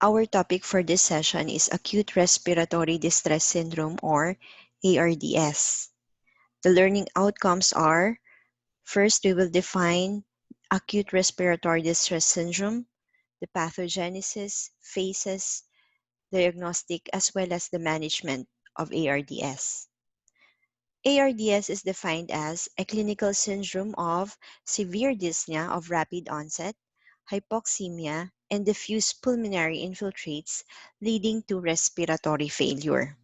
Our topic for this session is Acute Respiratory Distress Syndrome or ARDS. The learning outcomes are, first we will define acute respiratory distress syndrome, the pathogenesis, phases, diagnostic, as well as the management of ARDS. ARDS is defined as a clinical syndrome of severe dyspnea of rapid onset, hypoxemia, and diffuse pulmonary infiltrates leading to respiratory failure.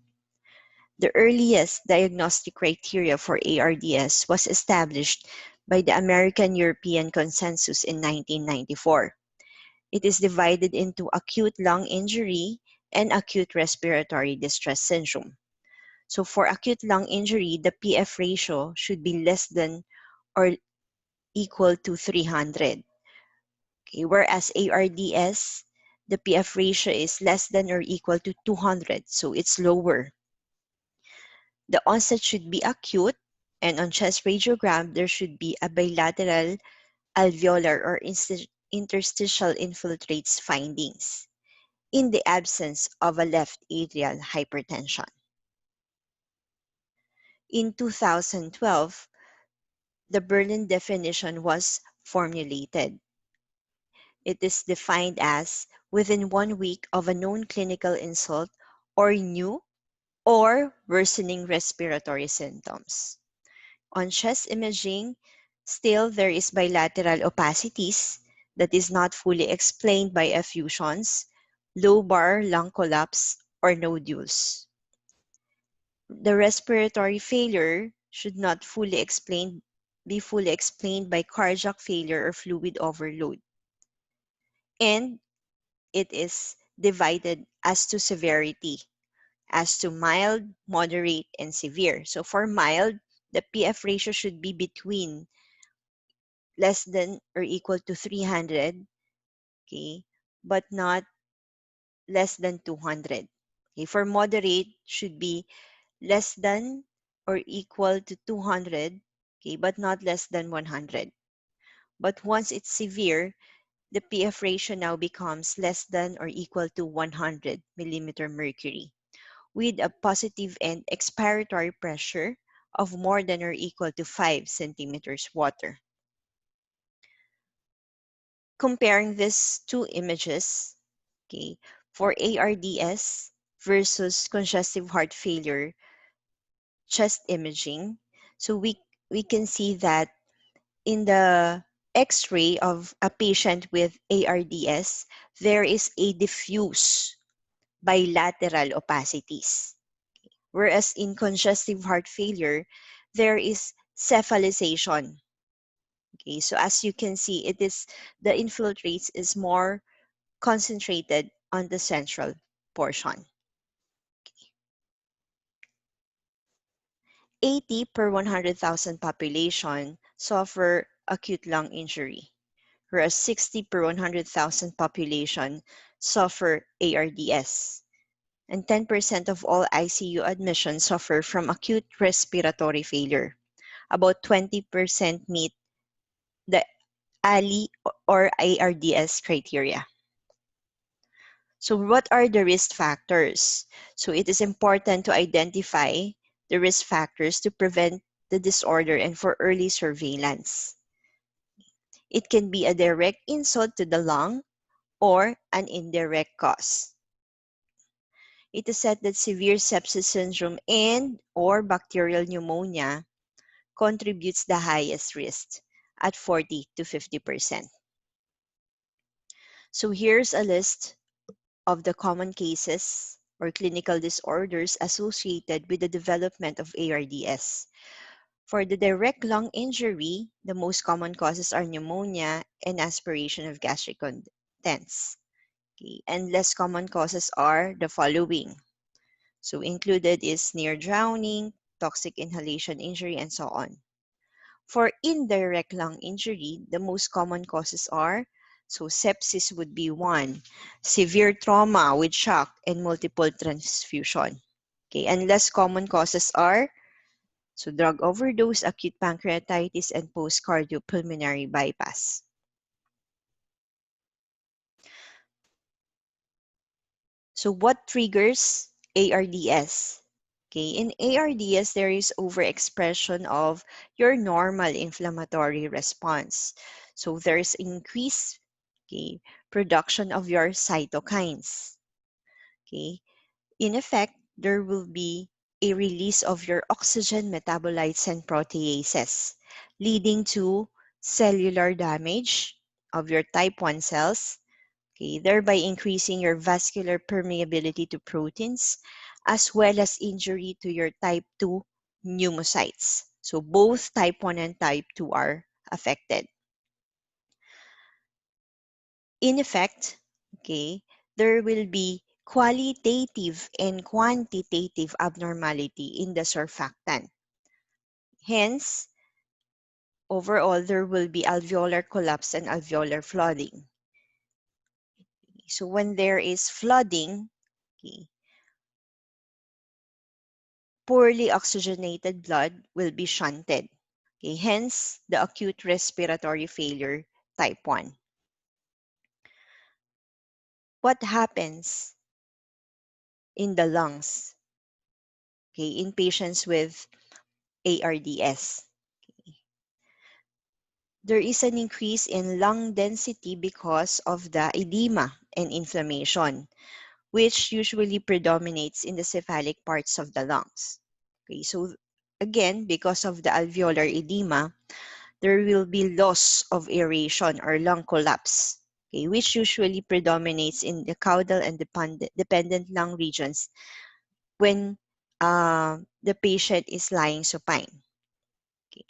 The earliest diagnostic criteria for ARDS was established by the American European Consensus in 1994. It is divided into acute lung injury and acute respiratory distress syndrome. So for acute lung injury, the PF ratio should be less than or equal to 300. Okay, whereas ARDS, the PF ratio is less than or equal to 200, so it's lower. The onset should be acute, and on chest radiogram, there should be a bilateral alveolar or interstitial infiltrates findings in the absence of a left atrial hypertension. In 2012, the Berlin definition was formulated. It is defined as within 1 week of a known clinical insult or new or worsening respiratory symptoms. On chest imaging, still there is bilateral opacities that is not fully explained by effusions, lobar lung collapse, or nodules. The respiratory failure should not be fully explained by cardiac failure or fluid overload. And it is divided as to severity, as to mild, moderate, and severe. So for mild, the PF ratio should be between less than or equal to 300, okay, but not less than 200. Okay, for moderate, should be less than or equal to 200, okay, but not less than 100. But once it's severe, the PF ratio now becomes less than or equal to 100 millimeter mercury, with a positive and expiratory pressure of more than or equal to 5 centimeters water. Comparing these two images, okay, for ARDS versus congestive heart failure chest imaging, so we can see that in the X-ray of a patient with ARDS, there is a diffuse bilateral opacities. Whereas in congestive heart failure, there is cephalization. Okay, so as you can see, the infiltrates is more concentrated on the central portion. 80 per 100,000 population suffer acute lung injury, whereas 60 per 100,000 population suffer ARDS. And 10% of all ICU admissions suffer from acute respiratory failure. About 20% meet the ALI or ARDS criteria. So what are the risk factors? So it is important to identify the risk factors to prevent the disorder and for early surveillance. It can be a direct insult to the lung or an indirect cause. It is said that severe sepsis syndrome and or bacterial pneumonia contributes the highest risk at 40 to 50%. So here's a list of the common cases or clinical disorders associated with the development of ARDS. For the direct lung injury, the most common causes are pneumonia and aspiration of gastric contents. Okay. And less common causes are the following. So included is near drowning, toxic inhalation injury, and so on. For indirect lung injury, the most common causes are, so sepsis would be one, severe trauma with shock and multiple transfusion. Okay, and less common causes are, so drug overdose, acute pancreatitis, and post-cardiopulmonary bypass. So what triggers ARDS? Okay, in ARDS, there is overexpression of your normal inflammatory response. So there's increased, okay, production of your cytokines. Okay, in effect, there will be a release of your oxygen metabolites and proteases, leading to cellular damage of your type 1 cells, okay, thereby increasing your vascular permeability to proteins, as well as injury to your type 2 pneumocytes. So both type 1 and type 2 are affected. In effect, okay, there will be qualitative and quantitative abnormality in the surfactant. Hence, overall, there will be alveolar collapse and alveolar flooding. So when there is flooding, okay, poorly oxygenated blood will be shunted. Okay, hence, the acute respiratory failure type 1. What happens in the lungs, okay, in patients with ARDS? There is an increase in lung density because of the edema and inflammation, which usually predominates in the cephalic parts of the lungs. Okay, so again, because of the alveolar edema, there will be loss of aeration or lung collapse, okay, which usually predominates in the caudal and dependent lung regions when the patient is lying supine. Okay.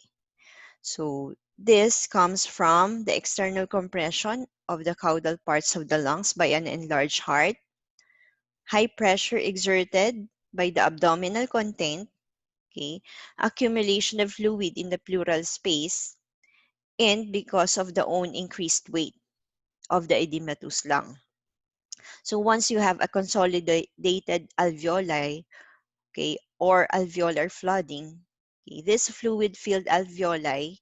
So this comes from the external compression of the caudal parts of the lungs by an enlarged heart, high pressure exerted by the abdominal content, okay, accumulation of fluid in the pleural space, and because of the own increased weight of the edematous lung. So once you have a consolidated alveoli, okay, or alveolar flooding, okay, this fluid-filled alveoli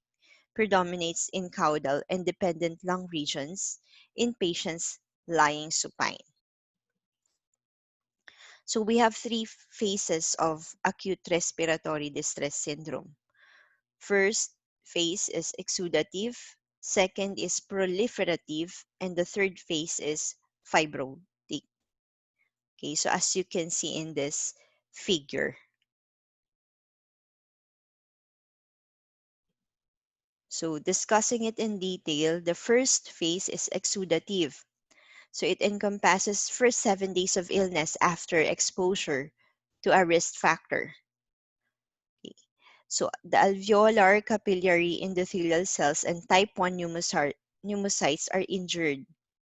predominates in caudal and dependent lung regions in patients lying supine. So we have three phases of acute respiratory distress syndrome. First phase is exudative, second is proliferative, and the third phase is fibrotic. Okay, so as you can see in this figure. So discussing it in detail, the first phase is exudative. So it encompasses first 7 days of illness after exposure to a risk factor. Okay. So the alveolar capillary endothelial cells and type 1 pneumocytes are injured.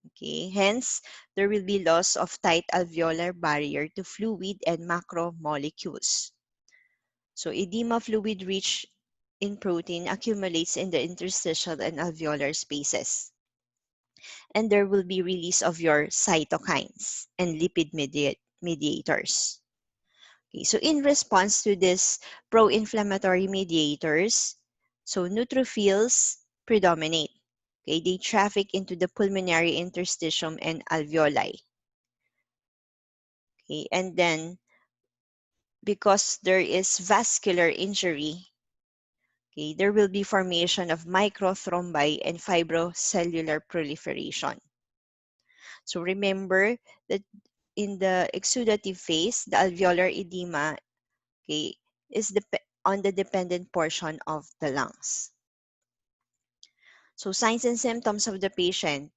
Okay. Hence, there will be loss of tight alveolar barrier to fluid and macromolecules. So edema fluid rich in protein accumulates in the interstitial and alveolar spaces. And there will be release of your cytokines and lipid mediators. Okay, so in response to this pro-inflammatory mediators, so neutrophils predominate. Okay, they traffic into the pulmonary interstitium and alveoli. Okay, and then because there is vascular injury, okay, there will be formation of microthrombi and fibrocellular proliferation. So remember that in the exudative phase, the alveolar edema, okay, is on the dependent portion of the lungs. So signs and symptoms of the patient.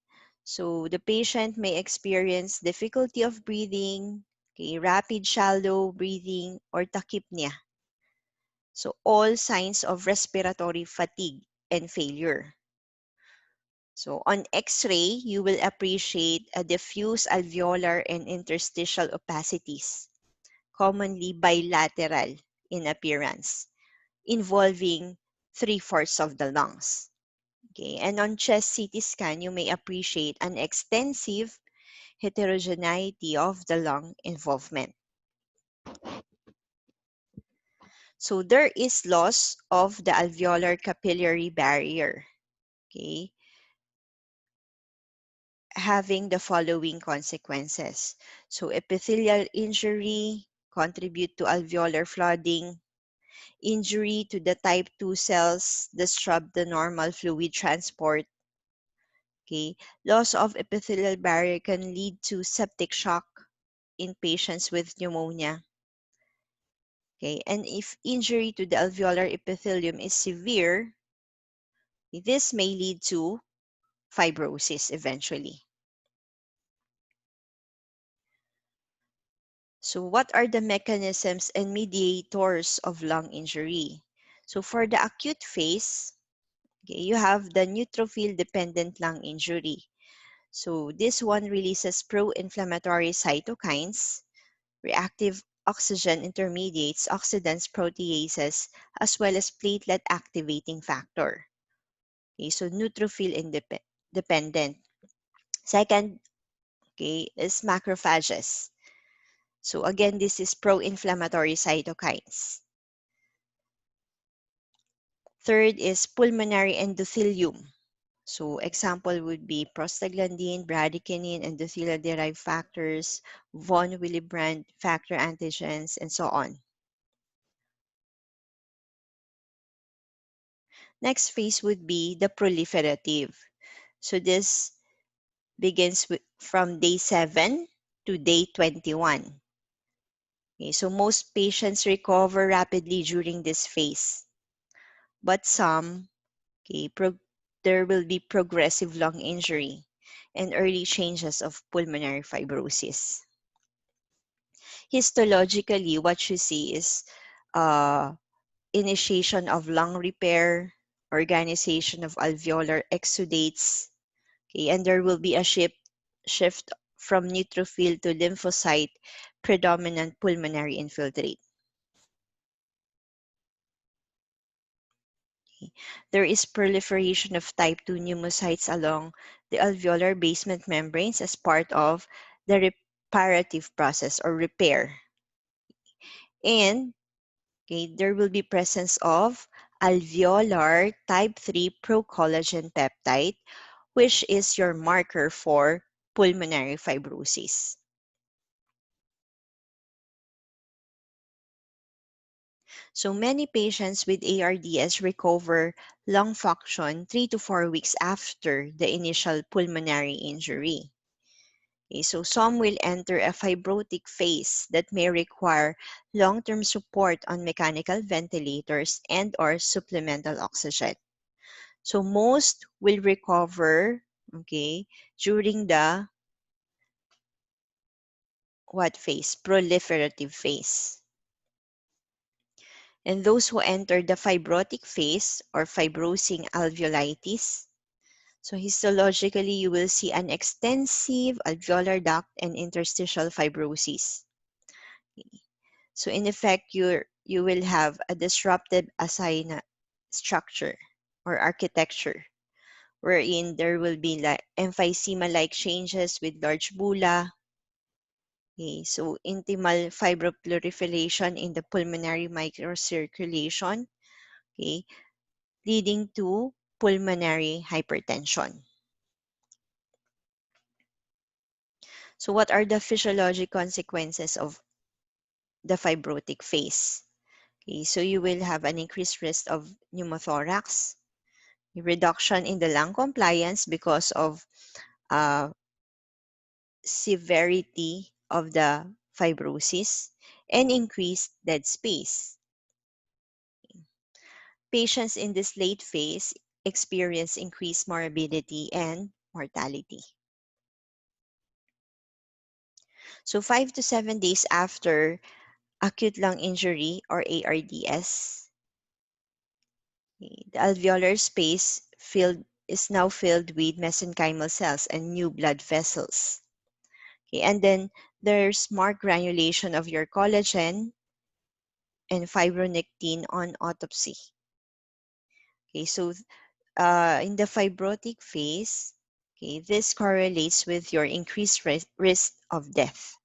So the patient may experience difficulty of breathing, okay, rapid shallow breathing, or tachypnea. So all signs of respiratory fatigue and failure. So on X-ray, you will appreciate a diffuse alveolar and interstitial opacities, commonly bilateral in appearance, involving 3/4 of the lungs. Okay, and on chest CT scan, you may appreciate an extensive heterogeneity of the lung involvement. So there is loss of the alveolar capillary barrier. Okay, having the following consequences. So epithelial injury contribute to alveolar flooding, injury to the type 2 cells disrupt the normal fluid transport. Okay, loss of epithelial barrier can lead to septic shock in patients with pneumonia. Okay, and if injury to the alveolar epithelium is severe, this may lead to fibrosis eventually. So what are the mechanisms and mediators of lung injury? So for the acute phase, okay, you have the neutrophil-dependent lung injury. So this one releases pro-inflammatory cytokines, reactive oxygen intermediates, oxidants, proteases, as well as platelet activating factor. Okay, so neutrophil dependent. Second, okay, is macrophages. So again, this is pro-inflammatory cytokines. Third is pulmonary endothelium. So example would be prostaglandin, bradykinin, endothelial-derived factors, von Willebrand factor antigens, and so on. Next phase would be the proliferative. So this begins from day 7 to day 21. Okay, so most patients recover rapidly during this phase, but some, okay, there will be progressive lung injury and early changes of pulmonary fibrosis. Histologically, what you see is uh, initiation of lung repair, organization of alveolar exudates, okay, and there will be a shift from neutrophil to lymphocyte predominant pulmonary infiltrate. Okay. There is proliferation of type 2 pneumocytes along the alveolar basement membranes as part of the reparative process or repair. And okay, there will be presence of alveolar type 3 procollagen peptide, which is your marker for pulmonary fibrosis. So many patients with ARDS recover lung function 3 to 4 weeks after the initial pulmonary injury. Okay, so some will enter a fibrotic phase that may require long-term support on mechanical ventilators and or supplemental oxygen. So most will recover, okay, during the what phase? Proliferative phase. And those who enter the fibrotic phase or fibrosing alveolitis, so histologically you will see an extensive alveolar duct and interstitial fibrosis. So in effect, you will have a disrupted acinar structure or architecture, wherein there will be like emphysema-like changes with large bulla. Okay, so intimal fibroproliferation in the pulmonary microcirculation, okay, leading to pulmonary hypertension. So what are the physiologic consequences of the fibrotic phase? Okay, so you will have an increased risk of pneumothorax, reduction in the lung compliance because of uh, severity of the fibrosis, and increased dead space. Patients in this late phase experience increased morbidity and mortality. So 5 to 7 days after acute lung injury or ARDS, the alveolar space is now filled with mesenchymal cells and new blood vessels. Okay, and then there's marked granulation of your collagen and fibronectin on autopsy. Okay, so in the fibrotic phase, okay, this correlates with your increased risk of death.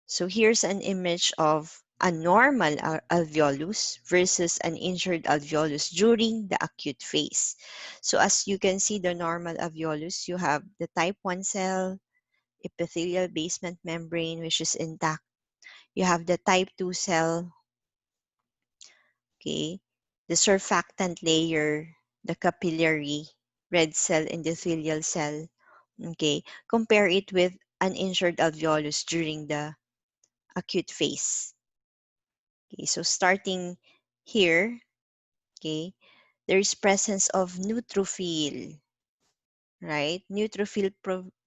So here's an image of a normal alveolus versus an injured alveolus during the acute phase. So as you can see, the normal alveolus, you have the type 1 cell, epithelial basement membrane, which is intact. You have the type 2 cell, okay, the surfactant layer, the capillary, red cell, endothelial cell, okay. Compare it with an injured alveolus during the acute phase. Okay, so starting here, okay, there is presence of neutrophil, right? Neutrophil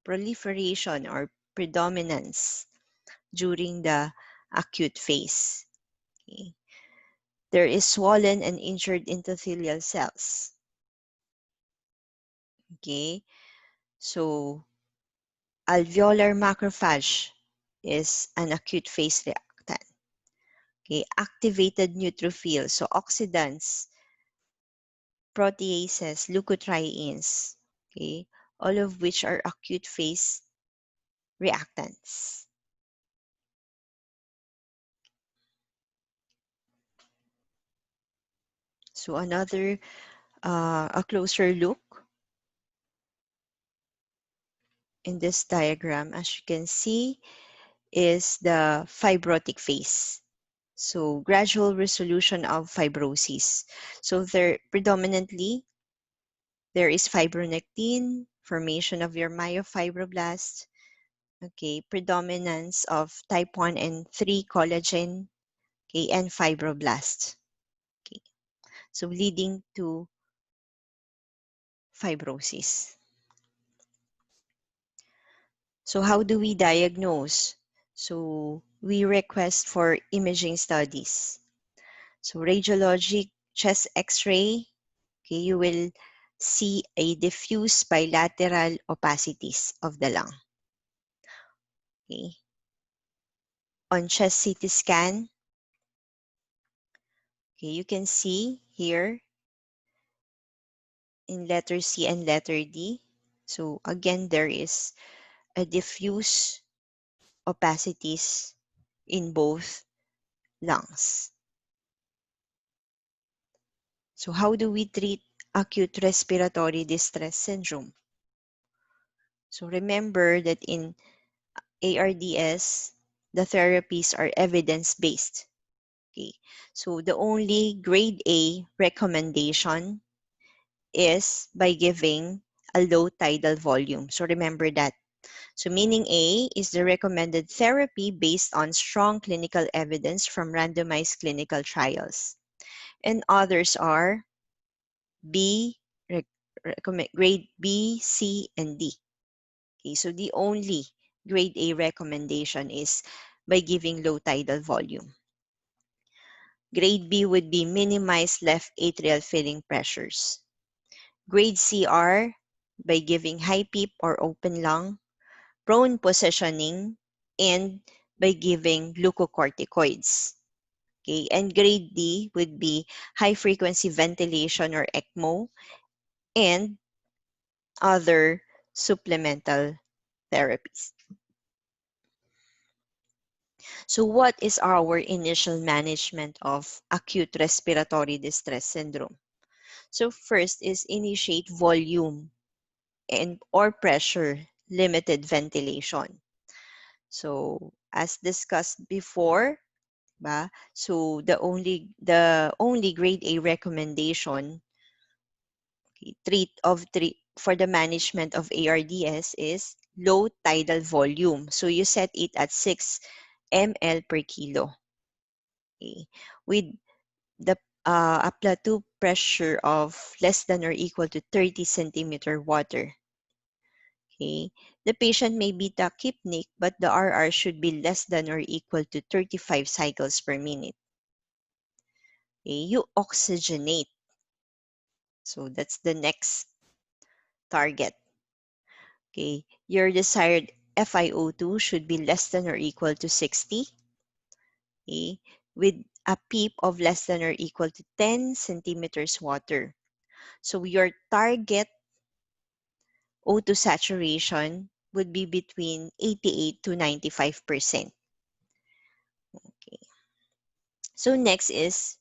proliferation or predominance during the acute phase. Okay. There is swollen and injured endothelial cells. Okay, so alveolar macrophage is an acute phase reactant. Okay, activated neutrophils, so oxidants, proteases, leukotrienes, okay, all of which are acute phase reactants. So another, a closer look in this diagram, as you can see, is the fibrotic phase. So gradual resolution of fibrosis. So there predominantly there is fibronectin, formation of your myofibroblasts, okay, predominance of type 1 and 3 collagen, okay, and fibroblasts. Okay. So leading to fibrosis. So how do we diagnose? So we request for imaging studies. So radiologic chest x-ray, okay, you will see a diffuse bilateral opacities of the lung. Okay. On chest CT scan, okay, you can see here in letter C and letter D. So again, there is a diffuse opacities in both lungs. So how do we treat acute respiratory distress syndrome? So remember that in ARDS, the therapies are evidence-based. Okay. So the only grade A recommendation is by giving a low tidal volume. So remember that. So meaning A is the recommended therapy based on strong clinical evidence from randomized clinical trials. And others are B, grade B, C, and D. Okay, so the only grade A recommendation is by giving low tidal volume. Grade B would be minimize left atrial filling pressures. Grade C are by giving high PEEP or open lung, prone positioning, and by giving glucocorticoids. Okay, and grade D would be high frequency ventilation or ECMO and other supplemental therapies. So what is our initial management of acute respiratory distress syndrome? So first is initiate volume and or pressure limited ventilation. So as discussed before, ba? So the only grade A recommendation, okay, treat for the management of ARDS is low tidal volume. So you set it at 6 ml per kilo. Okay. With the a plateau pressure of less than or equal to 30 centimeter water. Okay. The patient may be tachypnic, but the RR should be less than or equal to 35 cycles per minute. Okay. You oxygenate. So that's the next target. Okay. Your desired FiO2 should be less than or equal to 60. Okay. With a PEEP of less than or equal to 10 centimeters water. So your target O2 saturation would be between 88 to 95%. Okay. So next is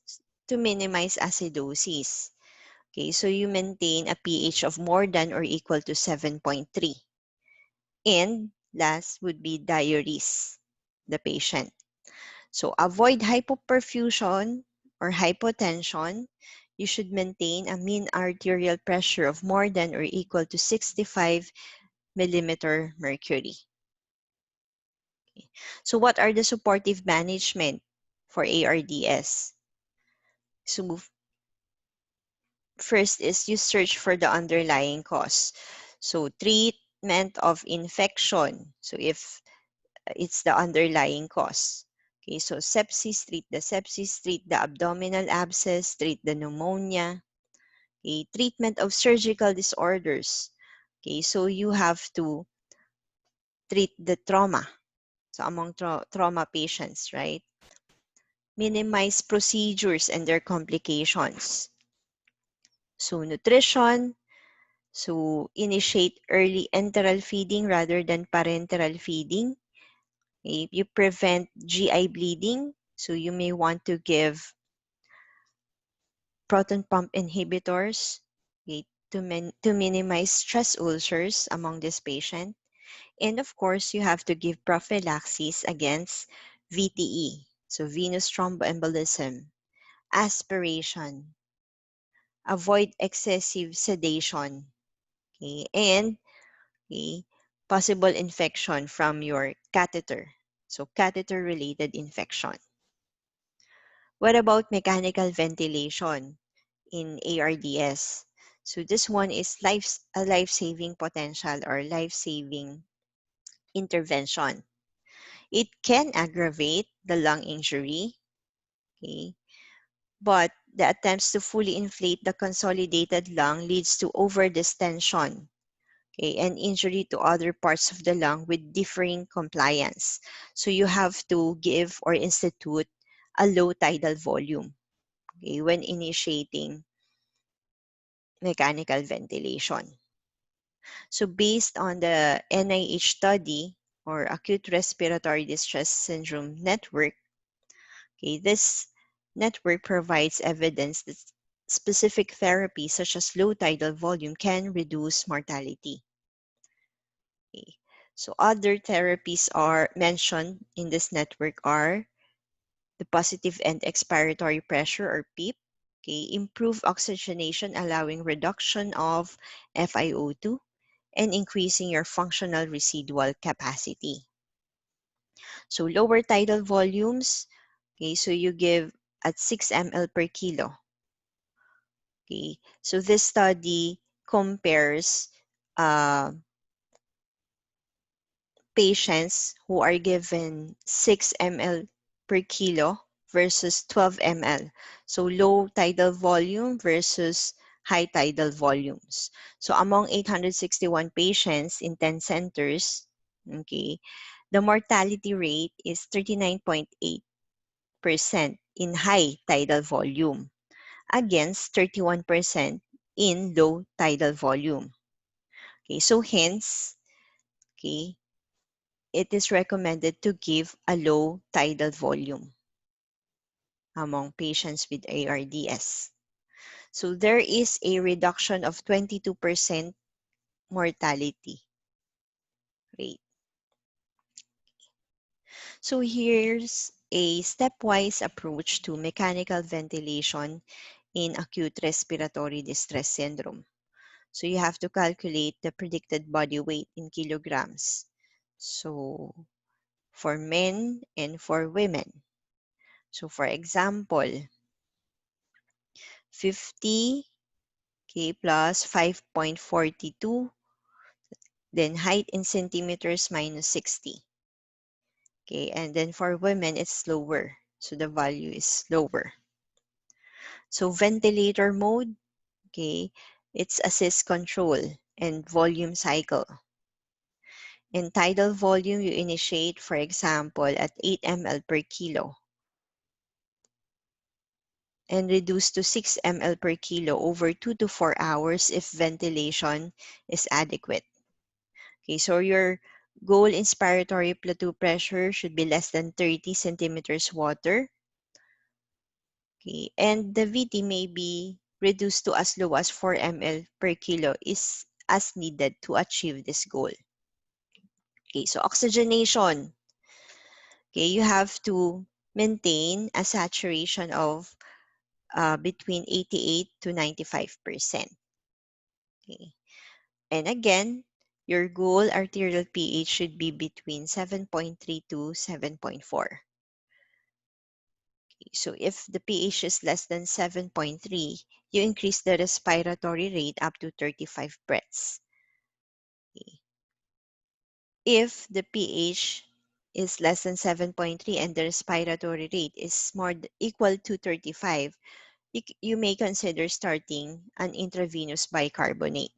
to minimize acidosis. Okay, so you maintain a pH of more than or equal to 7.3. And last would be diuresis the patient. So avoid hypoperfusion or hypotension. You should maintain a mean arterial pressure of more than or equal to 65 millimeter mercury. Okay. So what are the supportive management for ARDS? So first is you search for the underlying cause. So treatment of infection. So if it's the underlying cause. Okay, so sepsis, treat the sepsis, treat the abdominal abscess, treat the pneumonia. Okay, treatment of surgical disorders. Okay, so you have to treat the trauma. So among trauma patients, right? Minimize procedures and their complications. So nutrition, so initiate early enteral feeding rather than parenteral feeding. If you prevent GI bleeding, so you may want to give proton pump inhibitors, okay, to minimize stress ulcers among this patient. And of course, you have to give prophylaxis against VTE, so venous thromboembolism, aspiration, avoid excessive sedation, okay, and okay, possible infection from your catheter, so catheter-related infection. What about mechanical ventilation in ARDS? So this one is a life-saving potential or life-saving intervention. It can aggravate the lung injury, okay, but the attempts to fully inflate the consolidated lung leads to overdistension, okay, and injury to other parts of the lung with differing compliance. So you have to give or institute a low tidal volume, okay, when initiating mechanical ventilation. So based on the NIH study or acute respiratory distress syndrome network, okay, this network provides evidence that specific therapies such as low tidal volume can reduce mortality. Okay. So other therapies are mentioned in this network are the positive end expiratory pressure or PEEP, okay, improve oxygenation allowing reduction of FiO2, and increasing your functional residual capacity. So lower tidal volumes, okay, so you give at 6 ml per kilo. Okay, so this study compares uh, patients who are given 6 ml per kilo versus 12 ml. So low tidal volume versus high tidal volumes. So among 861 patients in 10 centers, okay, the mortality rate is 39.8% in high tidal volume against 31% in low tidal volume. Okay, so hence, okay, it is recommended to give a low tidal volume among patients with ARDS. So there is a reduction of 22% mortality rate. So here's a stepwise approach to mechanical ventilation in acute respiratory distress syndrome. So you have to calculate the predicted body weight in kilograms. So for men and for women. So for example, 50 k plus 5.42, then height in centimeters minus 60. Okay, and then for women, it's lower. So the value is lower. So ventilator mode, okay, it's assist control and volume cycle. In tidal volume, you initiate, for example, at 8 ml per kilo and reduce to 6 ml per kilo over 2 to 4 hours if ventilation is adequate. Okay, so your goal inspiratory plateau pressure should be less than 30 centimeters water. Okay, and the VT may be reduced to as low as 4 ml per kilo is as needed to achieve this goal. Okay, so oxygenation. Okay, you have to maintain a saturation of between 88 to 95%. Okay. And again, your goal arterial pH should be between 7.3 to 7.4. Okay. So if the pH is less than 7.3, you increase the respiratory rate up to 35 breaths. Okay. If the pH is less than 7.3 and the respiratory rate is equal to 35, you may consider starting an intravenous bicarbonate.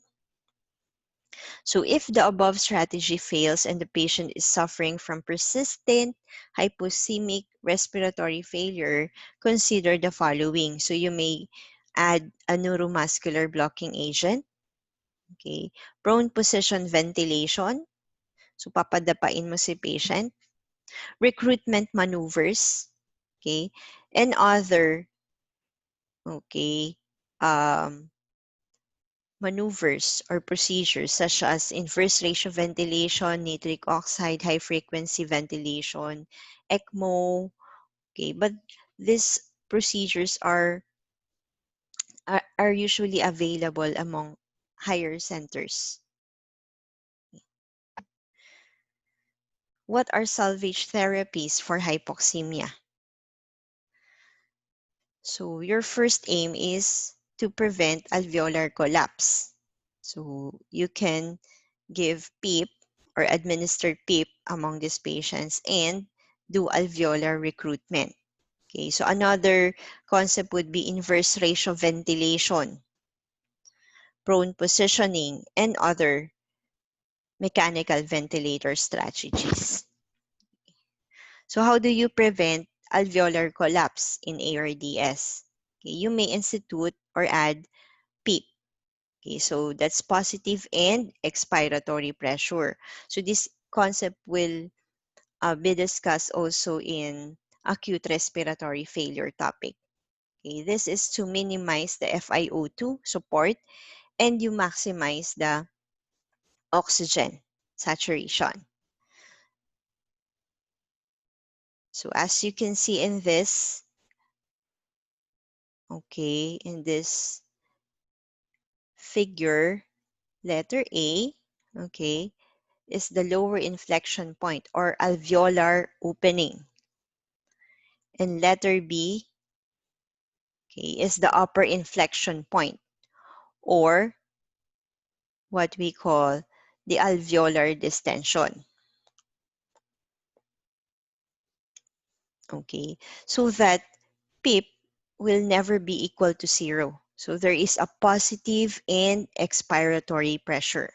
So if the above strategy fails and the patient is suffering from persistent hypoxemic respiratory failure, consider the following. So you may add a neuromuscular blocking agent, okay, prone position ventilation, so papadapain mo si patient, recruitment maneuvers, okay, and other, okay, maneuvers or procedures such as inverse ratio ventilation, nitric oxide, high frequency ventilation, ECMO. Okay, but these procedures are usually available among higher centers. What are salvage therapies for hypoxemia? So your first aim is to prevent alveolar collapse. So you can give PEEP or administer PEEP among these patients and do alveolar recruitment. Okay, so another concept would be inverse ratio ventilation, prone positioning, and other mechanical ventilator strategies. So how do you prevent alveolar collapse in ARDS? Okay, you may institute or add PEEP. Okay, so that's positive and expiratory pressure. So this concept will be discussed also in acute respiratory failure topic. Okay, this is to minimize the FiO2 support and you maximize the oxygen saturation. So as you can see in this, okay, in this figure, letter A, okay, is the lower inflection point or alveolar opening. And letter B, okay, is the upper inflection point or what we call the alveolar distension. Okay, so that PEEP will never be equal to 0. So there is a positive and expiratory pressure.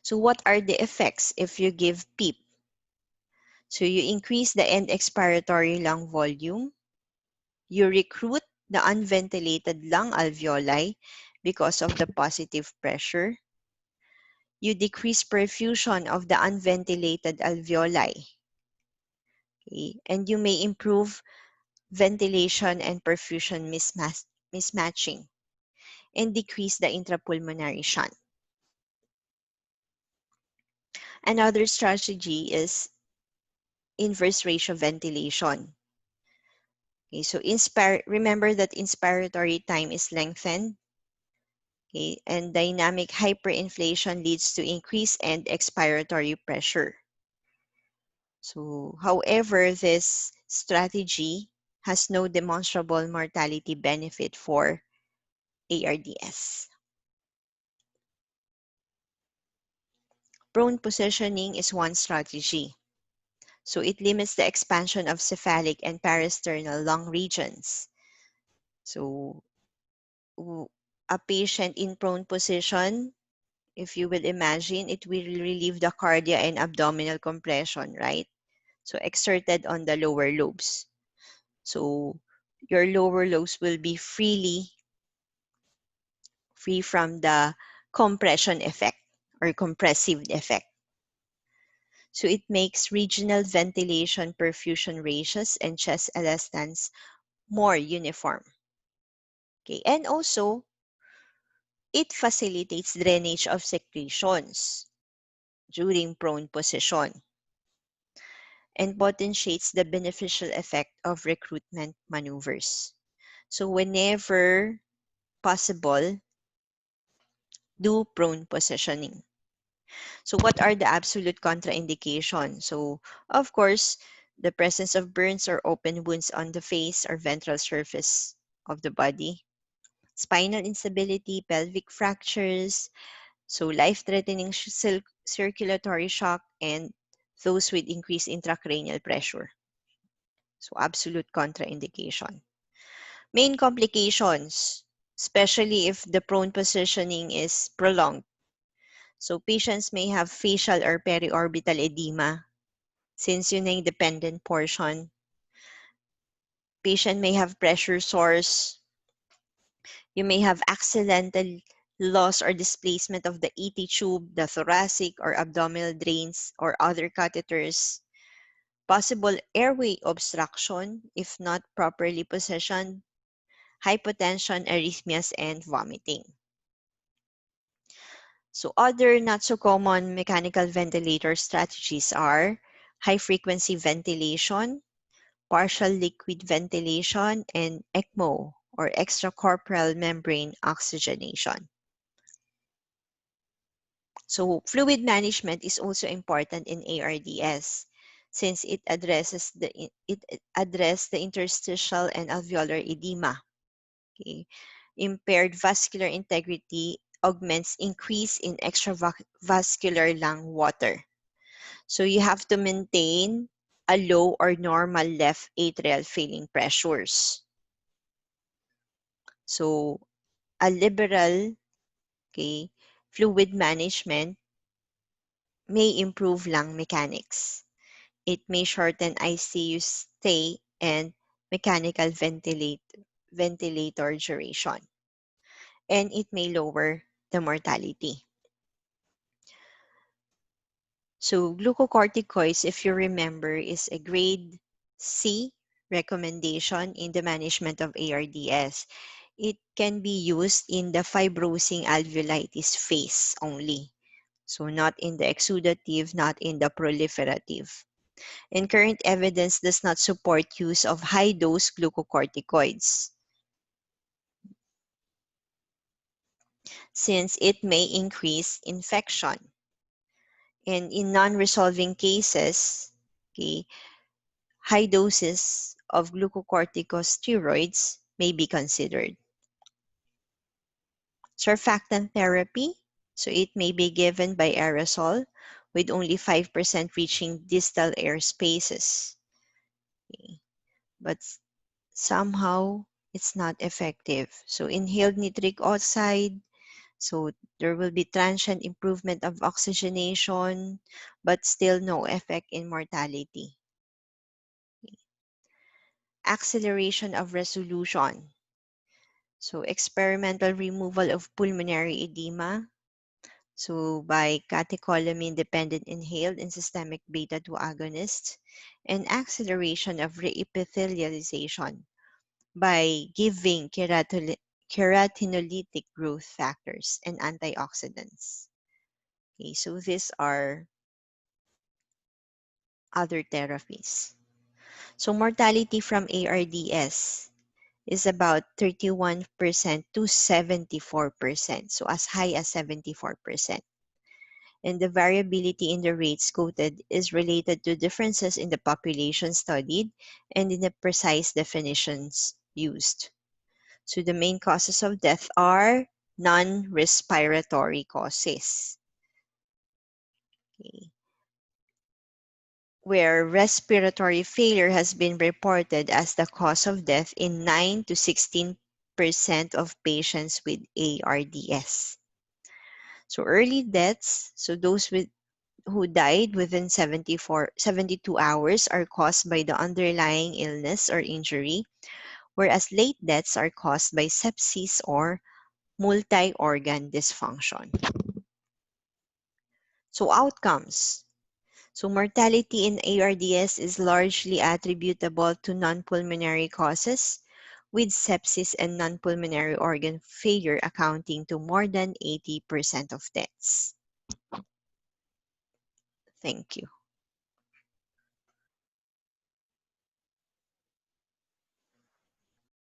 So what are the effects if you give PEEP? So you increase the end expiratory lung volume. You recruit the unventilated lung alveoli because of the positive pressure. You decrease perfusion of the unventilated alveoli. Okay? And you may improve ventilation and perfusion mismatching and decrease the intrapulmonary shunt. Another strategy is inverse ratio ventilation. Okay, so remember that inspiratory time is lengthened. Okay, and dynamic hyperinflation leads to increased end expiratory pressure. So, however, this strategy has no demonstrable mortality benefit for ARDS. Prone positioning is one strategy. So it limits the expansion of cephalic and parasternal lung regions. So a patient in prone position, if you will imagine, it will relieve the cardia and abdominal compression, right? So exerted on the lower lobes. So your lower lobes will be free from the compression effect or compressive effect. So it makes regional ventilation perfusion ratios and chest elastance more uniform. Okay, and also it facilitates drainage of secretions during prone position and potentiates the beneficial effect of recruitment maneuvers. So whenever possible, do prone positioning. So what are the absolute contraindications? So of course, the presence of burns or open wounds on the face or ventral surface of the body, spinal instability, pelvic fractures, so life-threatening circulatory shock, and those with increased intracranial pressure. So absolute contraindication. Main complications, especially if the prone positioning is prolonged. So patients may have facial or periorbital edema since yun na yung dependent portion. Patient may have pressure sores. You may have accidental loss or displacement of the ET tube, the thoracic or abdominal drains, or other catheters. Possible airway obstruction if not properly positioned, hypotension, arrhythmias, and vomiting. So other not so common mechanical ventilator strategies are high-frequency ventilation, partial liquid ventilation, and ECMO, or extracorporeal membrane oxygenation. So fluid management is also important in ARDS since it addresses the interstitial and alveolar edema. Okay. Impaired vascular integrity augments increase in extravascular lung water. So you have to maintain a low or normal left atrial filling pressures. So a liberal, okay, fluid management may improve lung mechanics. It may shorten ICU stay and mechanical ventilator duration. And it may lower the mortality. So glucocorticoids, if you remember, is a grade C recommendation in the management of ARDS. It can be used in the fibrosing alveolitis phase only. So not in the exudative, not in the proliferative. And current evidence does not support use of high-dose glucocorticoids since it may increase infection. And in non-resolving cases, okay, high doses of glucocorticosteroids may be considered. Surfactant therapy, so it may be given by aerosol with only 5% reaching distal air spaces. Okay. But somehow it's not effective. So inhaled nitric oxide, so there will be transient improvement of oxygenation, but still no effect in mortality. Acceleration of resolution. So experimental removal of pulmonary edema. So by catecholamine-dependent inhaled and systemic beta-2 agonists, and acceleration of reepithelialization by giving keratinolytic growth factors and antioxidants. Okay, so these are other therapies. So mortality from ARDS is about 31% to 74%, so as high as 74%. And the variability in the rates quoted is related to differences in the population studied and in the precise definitions used. So the main causes of death are non-respiratory causes, okay, where respiratory failure has been reported as the cause of death in 9 to 16% of patients with ARDS. So early deaths, so those who died within 72 hours are caused by the underlying illness or injury, whereas late deaths are caused by sepsis or multi-organ dysfunction. So outcomes. So mortality in ARDS is largely attributable to non-pulmonary causes, with sepsis and non-pulmonary organ failure accounting to more than 80% of deaths. Thank you.